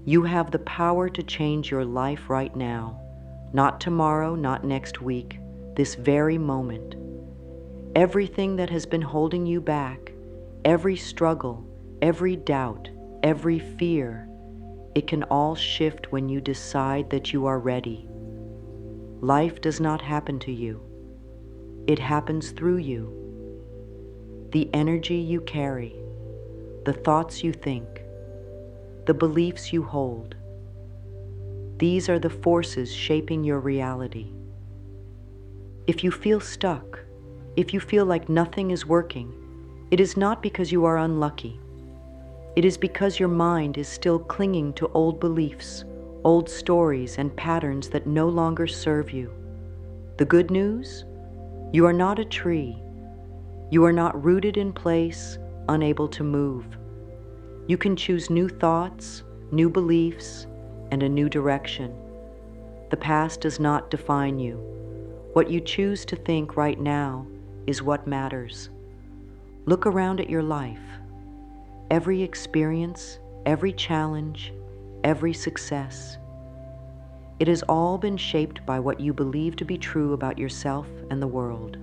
You have the power to change your life right now, not tomorrow, not next week, this very moment. Everything that has been holding you back, every struggle, every doubt, every fear, it can all shift when you decide that you are ready. Life does not happen to you. It happens through you. The energy you carry, the thoughts you think, the beliefs you hold. These are the forces shaping your reality. If you feel stuck, if you feel like nothing is working, it is not because you are unlucky. It is because your mind is still clinging to old beliefs, old stories, and patterns that no longer serve you. The good news? You are not a tree. You are not rooted in place, unable to move. You can choose new thoughts, new beliefs, and a new direction. The past does not define you. What you choose to think right now is what matters. Look around at your life. Every experience, every challenge, every success. It has all been shaped by what you believe to be true about yourself and the world.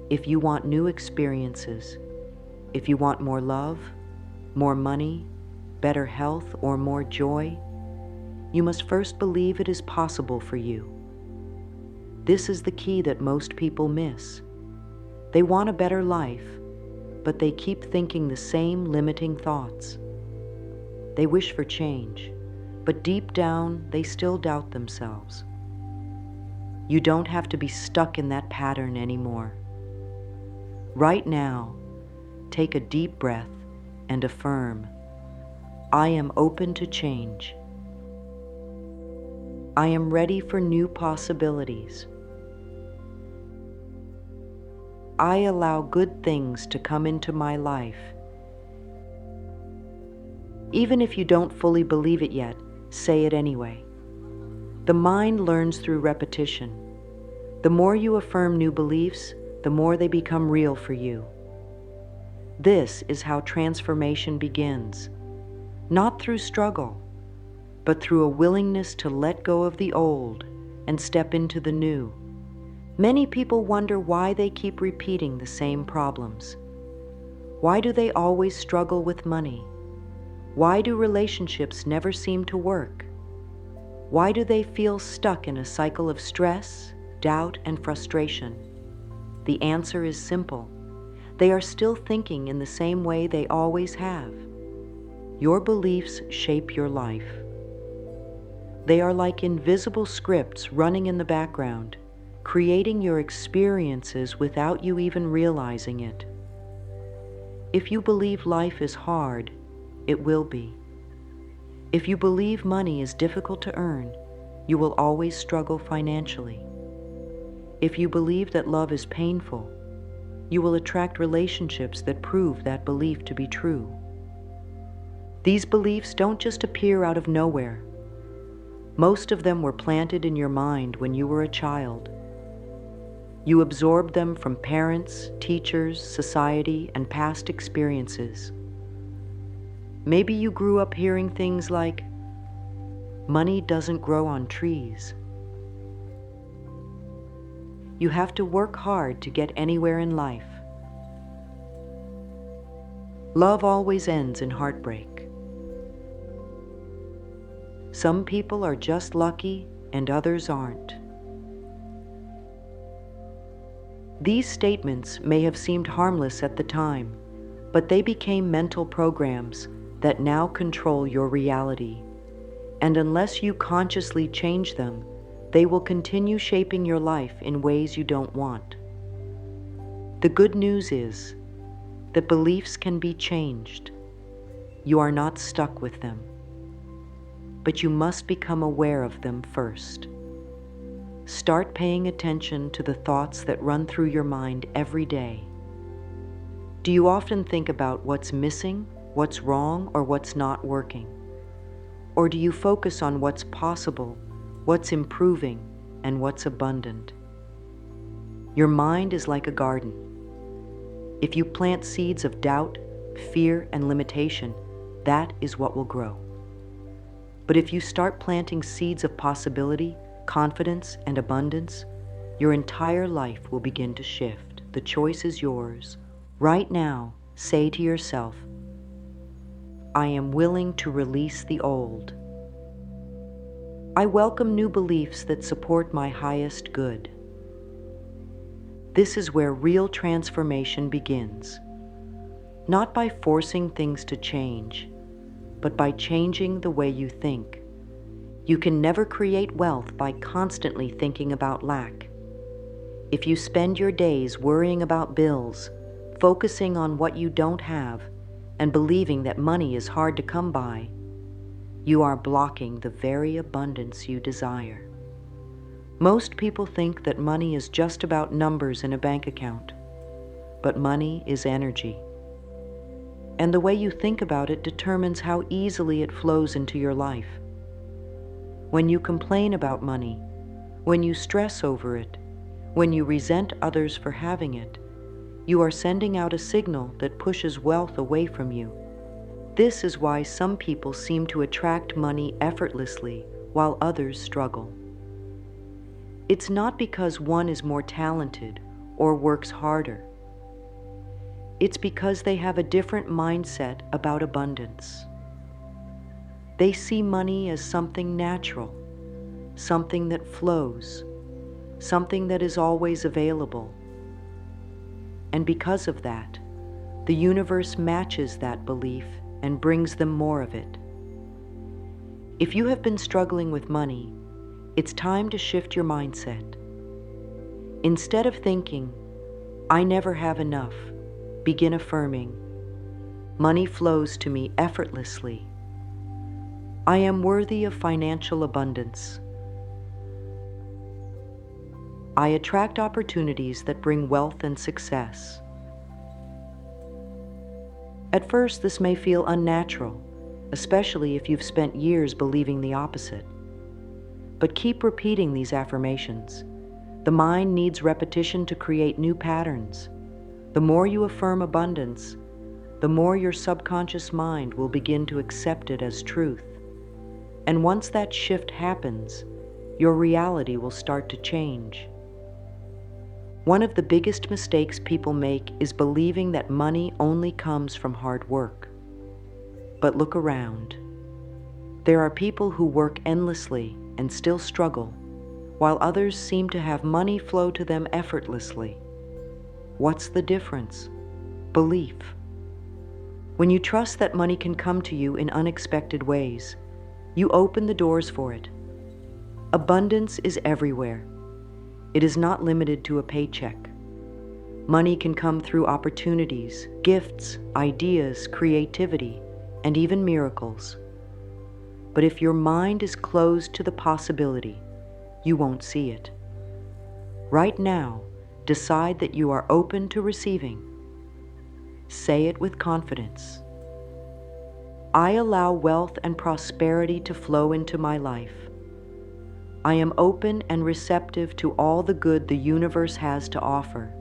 If you want new experiences, if you want more love, more money, better health, or more joy, you must first believe it is possible for you. This is the key that most people miss. They want a better life, but they keep thinking the same limiting thoughts. They wish for change, but deep down, they still doubt themselves. You don't have to be stuck in that pattern anymore. Right now, take a deep breath and affirm, I am open to change. I am ready for new possibilities. I allow good things to come into my life. Even if you don't fully believe it yet, say it anyway. The mind learns through repetition. The more you affirm new beliefs, the more they become real for you. This is how transformation begins, not through struggle, but through a willingness to let go of the old and step into the new. Many people wonder why they keep repeating the same problems. Why do they always struggle with money? Why do relationships never seem to work? Why do they feel stuck in a cycle of stress, doubt, and frustration? The answer is simple. They are still thinking in the same way they always have. Your beliefs shape your life. They are like invisible scripts running in the background, creating your experiences without you even realizing it. If you believe life is hard, it will be. If you believe money is difficult to earn, you will always struggle financially. If you believe that love is painful, you will attract relationships that prove that belief to be true. These beliefs don't just appear out of nowhere. Most of them were planted in your mind when you were a child. You absorbed them from parents, teachers, society, and past experiences. Maybe you grew up hearing things like, money doesn't grow on trees. You have to work hard to get anywhere in life. Love always ends in heartbreak. Some people are just lucky and others aren't. These statements may have seemed harmless at the time, but they became mental programs that now control your reality. And unless you consciously change them, they will continue shaping your life in ways you don't want. The good news is that beliefs can be changed. You are not stuck with them, but you must become aware of them first. Start paying attention to the thoughts that run through your mind every day. Do you often think about what's missing, what's wrong, or what's not working? Or do you focus on what's possible, what's improving, and what's abundant? Your mind is like a garden. If you plant seeds of doubt, fear, and limitation, that is what will grow. But if you start planting seeds of possibility, confidence, and abundance, your entire life will begin to shift. The choice is yours. Right now, say to yourself, I am willing to release the old. I welcome new beliefs that support my highest good. This is where real transformation begins, not by forcing things to change, but by changing the way you think. You can never create wealth by constantly thinking about lack. If you spend your days worrying about bills, focusing on what you don't have, and believing that money is hard to come by, you are blocking the very abundance you desire. Most people think that money is just about numbers in a bank account, but money is energy. And the way you think about it determines how easily it flows into your life. When you complain about money, when you stress over it, when you resent others for having it, you are sending out a signal that pushes wealth away from you. This is why some people seem to attract money effortlessly while others struggle. It's not because one is more talented or works harder. It's because they have a different mindset about abundance. They see money as something natural, something that flows, something that is always available. And because of that, the universe matches that belief and brings them more of it. If you have been struggling with money, it's time to shift your mindset. Instead of thinking, I never have enough, begin affirming, money flows to me effortlessly. I am worthy of financial abundance. I attract opportunities that bring wealth and success. At first, this may feel unnatural, especially if you've spent years believing the opposite. But keep repeating these affirmations. The mind needs repetition to create new patterns. The more you affirm abundance, the more your subconscious mind will begin to accept it as truth. And once that shift happens, your reality will start to change. One of the biggest mistakes people make is believing that money only comes from hard work. But look around. There are people who work endlessly and still struggle, while others seem to have money flow to them effortlessly. What's the difference? Belief. When you trust that money can come to you in unexpected ways, you open the doors for it. Abundance is everywhere. It is not limited to a paycheck. Money can come through opportunities, gifts, ideas, creativity, and even miracles. But if your mind is closed to the possibility, you won't see it. Right now, decide that you are open to receiving. Say it with confidence. I allow wealth and prosperity to flow into my life. I am open and receptive to all the good the universe has to offer.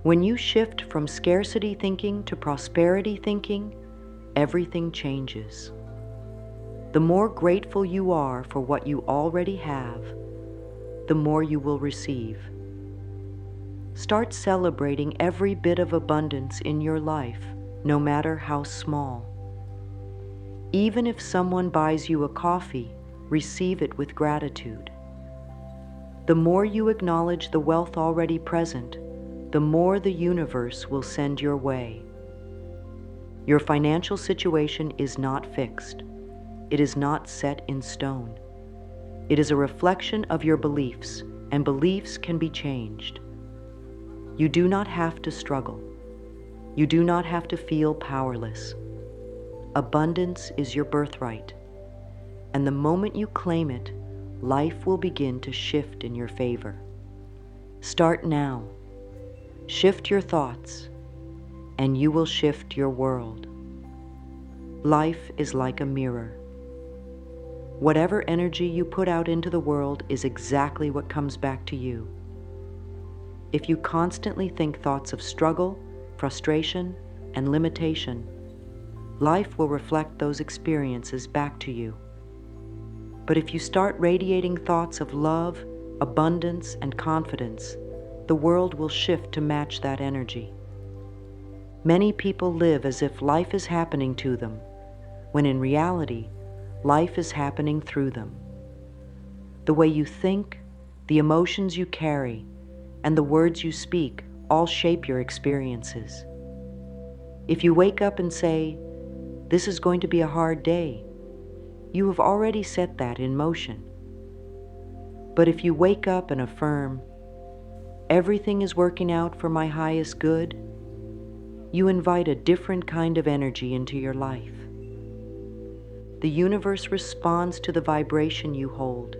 When you shift from scarcity thinking to prosperity thinking, everything changes. The more grateful you are for what you already have, the more you will receive. Start celebrating every bit of abundance in your life, no matter how small. Even if someone buys you a coffee, receive it with gratitude. The more you acknowledge the wealth already present, the more the universe will send your way. Your financial situation is not fixed. It is not set in stone. It is a reflection of your beliefs, and beliefs can be changed. You do not have to struggle. You do not have to feel powerless. Abundance is your birthright, and the moment you claim it, life will begin to shift in your favor. Start now. Shift your thoughts, and you will shift your world. Life is like a mirror. Whatever energy you put out into the world is exactly what comes back to you. If you constantly think thoughts of struggle, frustration, and limitation, life will reflect those experiences back to you. But if you start radiating thoughts of love, abundance, and confidence, the world will shift to match that energy. Many people live as if life is happening to them, when in reality, life is happening through them. The way you think, the emotions you carry, and the words you speak all shape your experiences. If you wake up and say, "This is going to be a hard day," you have already set that in motion. But if you wake up and affirm, "Everything is working out for my highest good," you invite a different kind of energy into your life. The universe responds to the vibration you hold.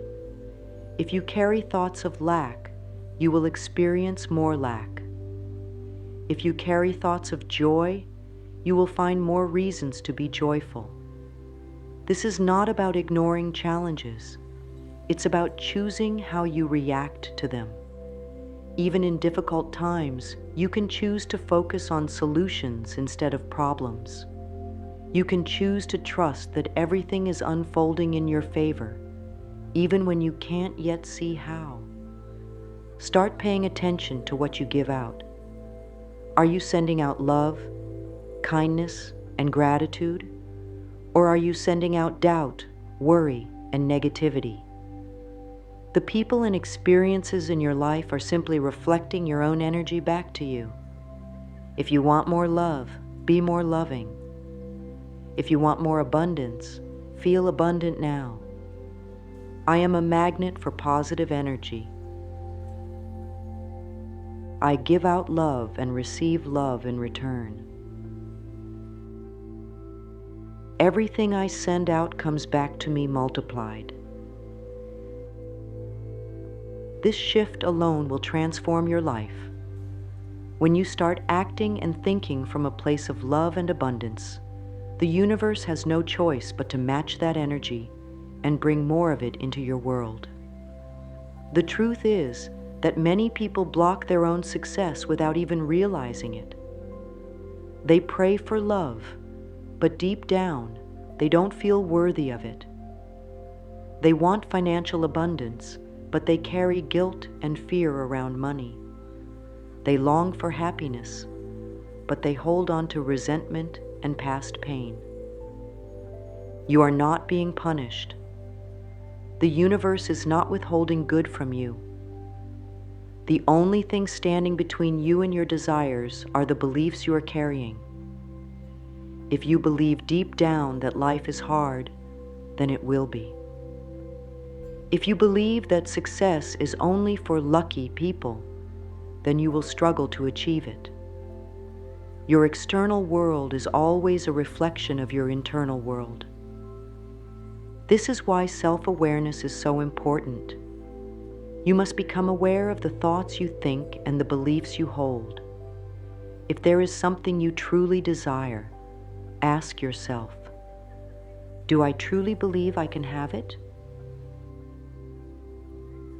If you carry thoughts of lack, you will experience more lack. If you carry thoughts of joy, you will find more reasons to be joyful. This is not about ignoring challenges. It's about choosing how you react to them. Even in difficult times, you can choose to focus on solutions instead of problems. You can choose to trust that everything is unfolding in your favor, even when you can't yet see how. Start paying attention to what you give out. Are you sending out love, kindness, and gratitude? Or are you sending out doubt, worry, and negativity? The people and experiences in your life are simply reflecting your own energy back to you. If you want more love, be more loving. If you want more abundance, feel abundant now. I am a magnet for positive energy. I give out love and receive love in return. Everything I send out comes back to me multiplied. This shift alone will transform your life. When you start acting and thinking from a place of love and abundance, the universe has no choice but to match that energy and bring more of it into your world. The truth is that many people block their own success without even realizing it. They pray for love, but deep down, they don't feel worthy of it. They want financial abundance, but they carry guilt and fear around money. They long for happiness, but they hold on to resentment and past pain. You are not being punished. The universe is not withholding good from you. The only thing standing between you and your desires are the beliefs you are carrying. If you believe deep down that life is hard, then it will be. If you believe that success is only for lucky people, then you will struggle to achieve it. Your external world is always a reflection of your internal world. This is why self-awareness is so important. You must become aware of the thoughts you think and the beliefs you hold. If there is something you truly desire, ask yourself, do I truly believe I can have it?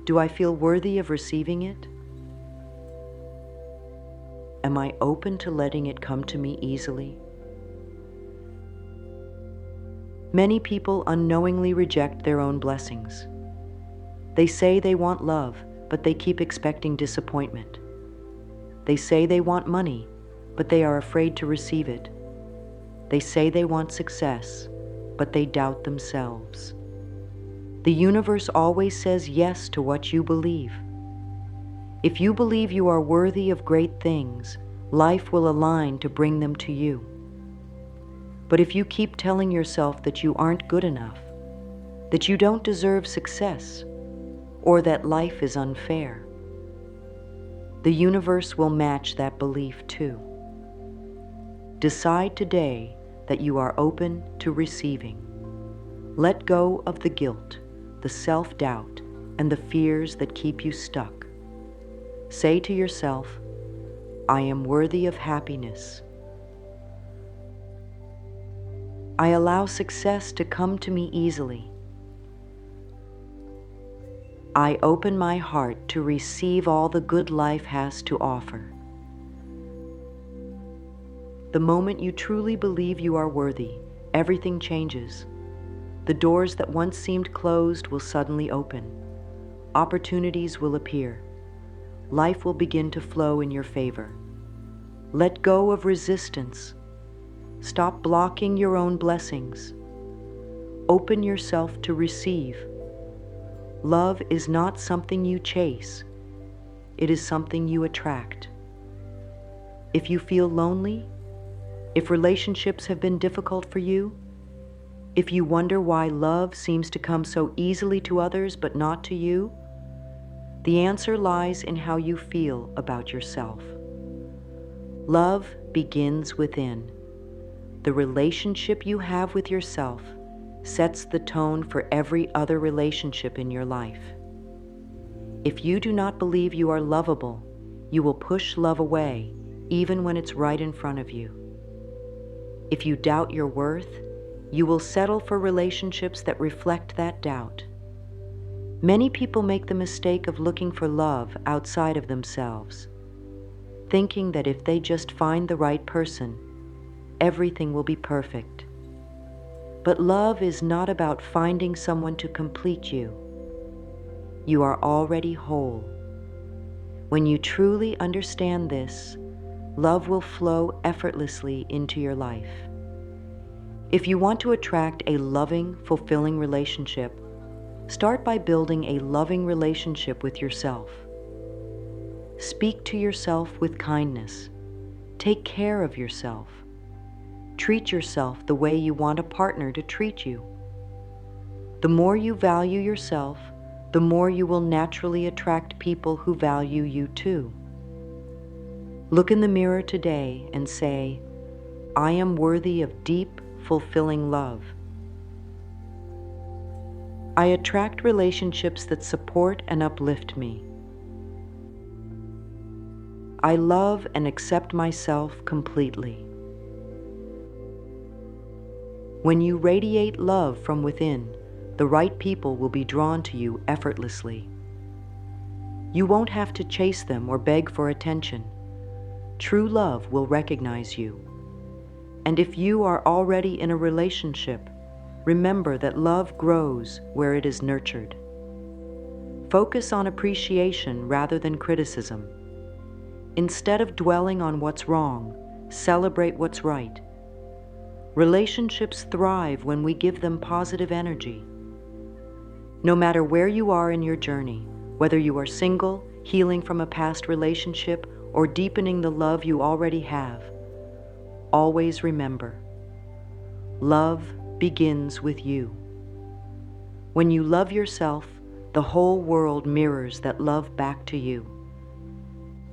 Do I feel worthy of receiving it? Am I open to letting it come to me easily? Many people unknowingly reject their own blessings. They say they want love, but they keep expecting disappointment. They say they want money, but they are afraid to receive it. They say they want success, but they doubt themselves. The universe always says yes to what you believe. If you believe you are worthy of great things, life will align to bring them to you. But if you keep telling yourself that you aren't good enough, that you don't deserve success, or that life is unfair, the universe will match that belief too. Decide today that you are open to receiving. Let go of the guilt, the self-doubt, and the fears that keep you stuck. Say to yourself, I am worthy of happiness. I allow success to come to me easily. I open my heart to receive all the good life has to offer. The moment you truly believe you are worthy, everything changes. The doors that once seemed closed will suddenly open. Opportunities will appear. Life will begin to flow in your favor. Let go of resistance. Stop blocking your own blessings. Open yourself to receive. Love is not something you chase. It is something you attract. If you feel lonely, if relationships have been difficult for you, if you wonder why love seems to come so easily to others but not to you, the answer lies in how you feel about yourself. Love begins within. The relationship you have with yourself sets the tone for every other relationship in your life. If you do not believe you are lovable, you will push love away, even when it's right in front of you. If you doubt your worth, you will settle for relationships that reflect that doubt. Many people make the mistake of looking for love outside of themselves, thinking that if they just find the right person, everything will be perfect. But love is not about finding someone to complete you. You are already whole. When you truly understand this, love will flow effortlessly into your life. If you want to attract a loving, fulfilling relationship, start by building a loving relationship with yourself. Speak to yourself with kindness. Take care of yourself. Treat yourself the way you want a partner to treat you. The more you value yourself, the more you will naturally attract people who value you too. Look in the mirror today and say, I am worthy of deep, fulfilling love. I attract relationships that support and uplift me. I love and accept myself completely. When you radiate love from within, the right people will be drawn to you effortlessly. You won't have to chase them or beg for attention. True love will recognize you. And if you are already in a relationship, remember that love grows where it is nurtured. Focus on appreciation rather than criticism. Instead of dwelling on what's wrong, celebrate what's right. Relationships thrive when we give them positive energy. No matter where you are in your journey, whether you are single, healing from a past relationship, or deepening the love you already have, always remember, love begins with you. When you love yourself, the whole world mirrors that love back to you.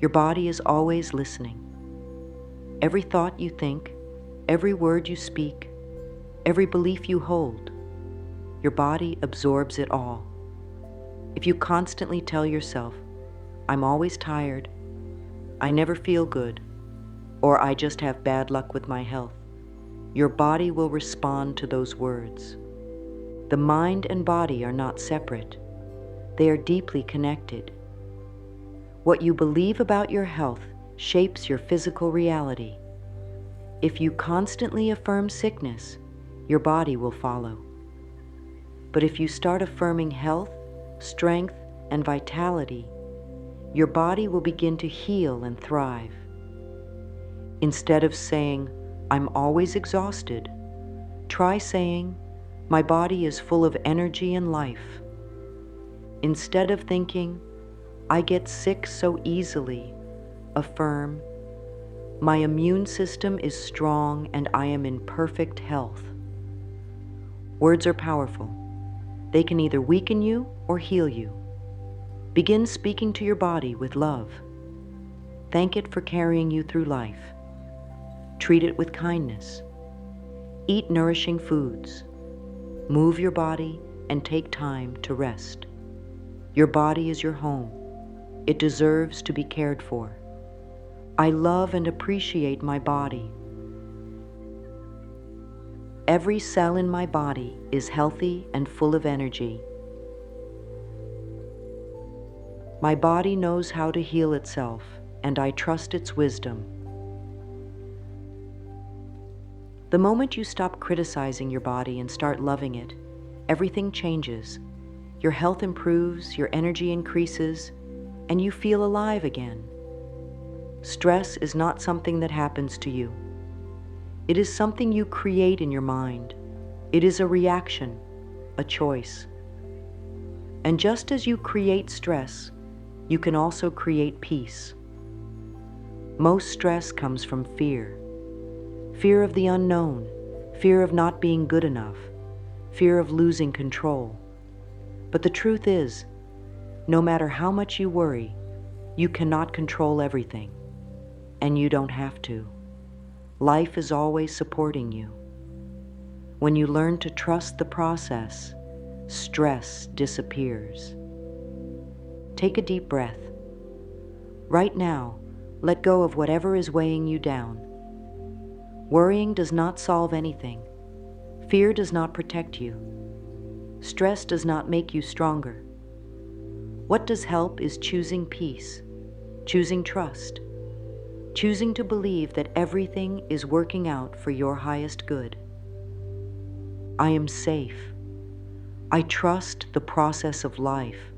Your body is always listening. Every thought you think, every word you speak, every belief you hold, your body absorbs it all. If you constantly tell yourself, I'm always tired, I never feel good, or I just have bad luck with my health, your body will respond to those words. The mind and body are not separate. They are deeply connected. What you believe about your health shapes your physical reality. If you constantly affirm sickness, your body will follow. But if you start affirming health, strength, and vitality, your body will begin to heal and thrive. Instead of saying, I'm always exhausted, try saying, my body is full of energy and life. Instead of thinking, I get sick so easily, affirm, my immune system is strong and I am in perfect health. Words are powerful. They can either weaken you or heal you. Begin speaking to your body with love. Thank it for carrying you through life. Treat it with kindness. Eat nourishing foods. Move your body and take time to rest. Your body is your home. It deserves to be cared for. I love and appreciate my body. Every cell in my body is healthy and full of energy. My body knows how to heal itself, and I trust its wisdom. The moment you stop criticizing your body and start loving it, everything changes. Your health improves, your energy increases, and you feel alive again. Stress is not something that happens to you. It is something you create in your mind. It is a reaction, a choice. And just as you create stress, you can also create peace. Most stress comes from fear. Fear of the unknown, fear of not being good enough, fear of losing control. But the truth is, no matter how much you worry, you cannot control everything, and you don't have to. Life is always supporting you. When you learn to trust the process, stress disappears. Take a deep breath. Right now, let go of whatever is weighing you down. Worrying does not solve anything. Fear does not protect you. Stress does not make you stronger. What does help is choosing peace, choosing trust, choosing to believe that everything is working out for your highest good. I am safe. I trust the process of life.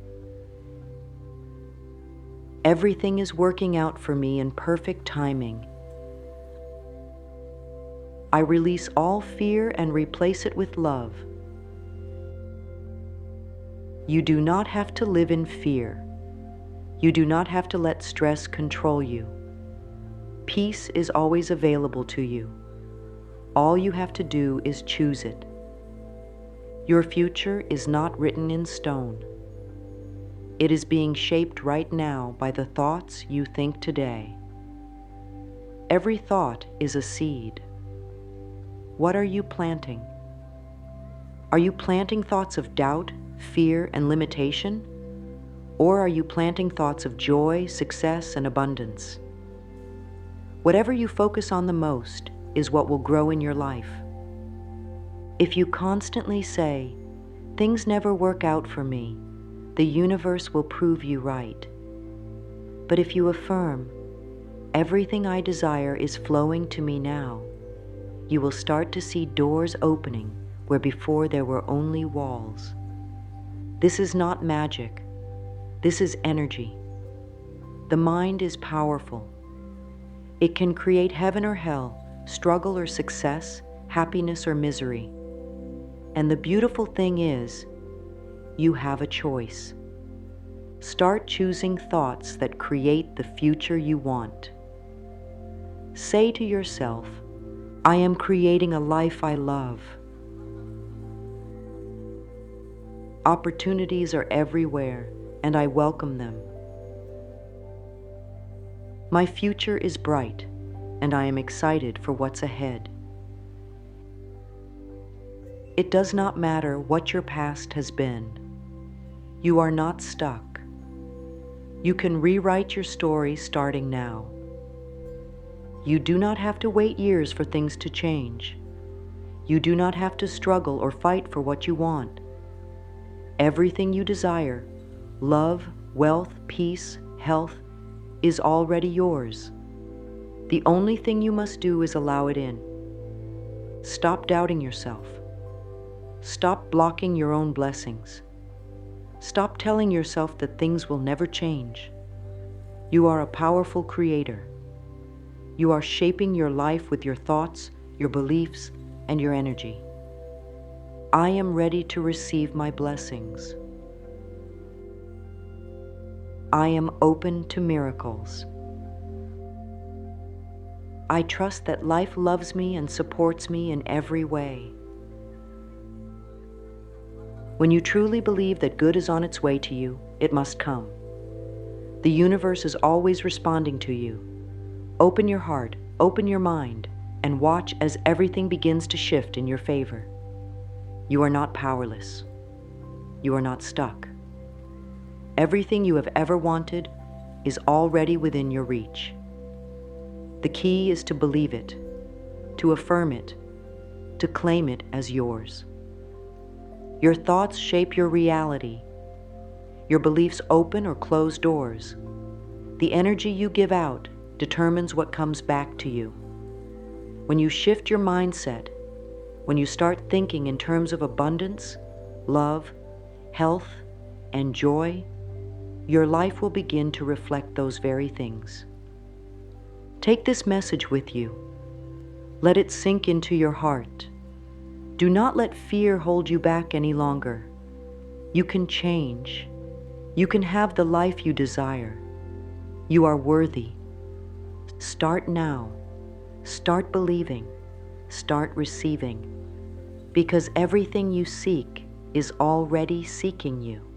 Everything is working out for me in perfect timing. I release all fear and replace it with love. You do not have to live in fear. You do not have to let stress control you. Peace is always available to you. All you have to do is choose it. Your future is not written in stone. It is being shaped right now by the thoughts you think today. Every thought is a seed. What are you planting? Are you planting thoughts of doubt, fear, and limitation? Or are you planting thoughts of joy, success, and abundance? Whatever you focus on the most is what will grow in your life. If you constantly say, "Things never work out for me," the universe will prove you right. But if you affirm, "Everything I desire is flowing to me now," you will start to see doors opening where before there were only walls. This is not magic. This is energy. The mind is powerful. It can create heaven or hell, struggle or success, happiness or misery. And the beautiful thing is, you have a choice. Start choosing thoughts that create the future you want. Say to yourself, "I am creating a life I love." Opportunities are everywhere, and I welcome them. My future is bright, and I am excited for what's ahead. It does not matter what your past has been. You are not stuck. You can rewrite your story starting now. You do not have to wait years for things to change. You do not have to struggle or fight for what you want. Everything you desire, love, wealth, peace, health, is already yours. The only thing you must do is allow it in. Stop doubting yourself. Stop blocking your own blessings. Stop telling yourself that things will never change. You are a powerful creator. You are shaping your life with your thoughts, your beliefs, and your energy. I am ready to receive my blessings. I am open to miracles. I trust that life loves me and supports me in every way. When you truly believe that good is on its way to you, it must come. The universe is always responding to you. Open your heart, open your mind, and watch as everything begins to shift in your favor. You are not powerless. You are not stuck. Everything you have ever wanted is already within your reach. The key is to believe it, to affirm it, to claim it as yours. Your thoughts shape your reality. Your beliefs open or close doors. The energy you give out determines what comes back to you. When you shift your mindset, when you start thinking in terms of abundance, love, health, and joy, your life will begin to reflect those very things. Take this message with you. Let it sink into your heart. Do not let fear hold you back any longer. You can change. You can have the life you desire. You are worthy. Start now. Start believing. Start receiving. Because everything you seek is already seeking you.